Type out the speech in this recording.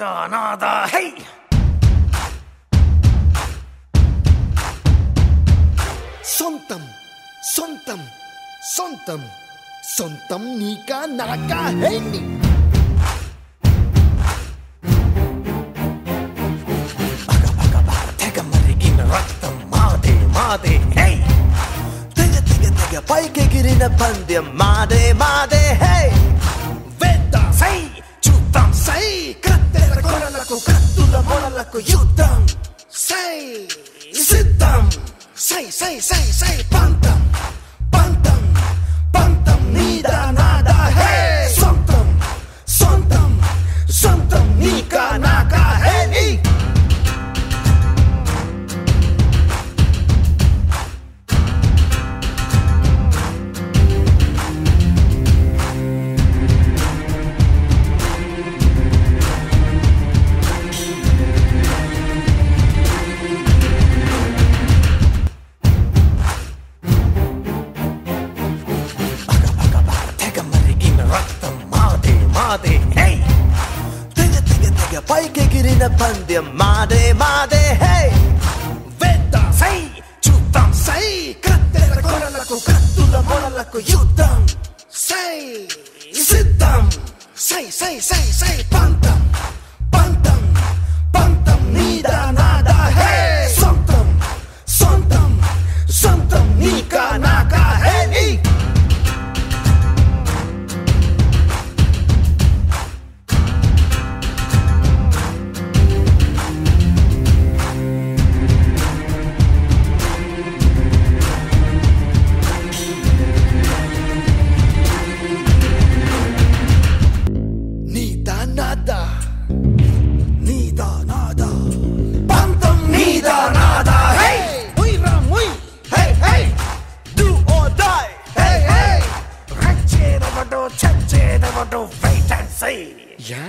Nida, nada, hey! సొంతం సొంతం సొంతం సొంతం నీకా నాకా హే నీ Baga baga baga తెగ మరిగిన రక్తం మాదే మాదే hey! తెగ తెగ తెగ పైకెగిరిన పందెం మాదే మాదే హే వేద్దాం సై చూద్దాం సై కత్తెర కొరలకు కత్తుల మొరలకు యుద్ధం సై సిద్ధం సై సై సై సై పంతం పంతం పంతం నీదా నాదా హే సొంతం సొంతం సొంతం నీకా నాకా హే నీ రక్తం మాదే మాదే hey! తెగ తెగ తెగ పైకెగిరిన పందెం మాదే మాదే హే వేద్దాం సై చూద్దాం సై కత్తెర కొరలకు కత్తుల మొరలకు యుద్ధం సై సిద్ధం సై సై సై సై పంతం పంతం పంతం నీదా నాదా హే సొంతం సొంతం సొంతం నీకా నాకా హే నీ నీదా నాదా నీదా నాదా పంతం నీదా నాదా హే ఉయ్ రామ్ ఉయ్ hey hey do or die hey hey రచ్చేదవటో చచ్చేదవటో wait and see యా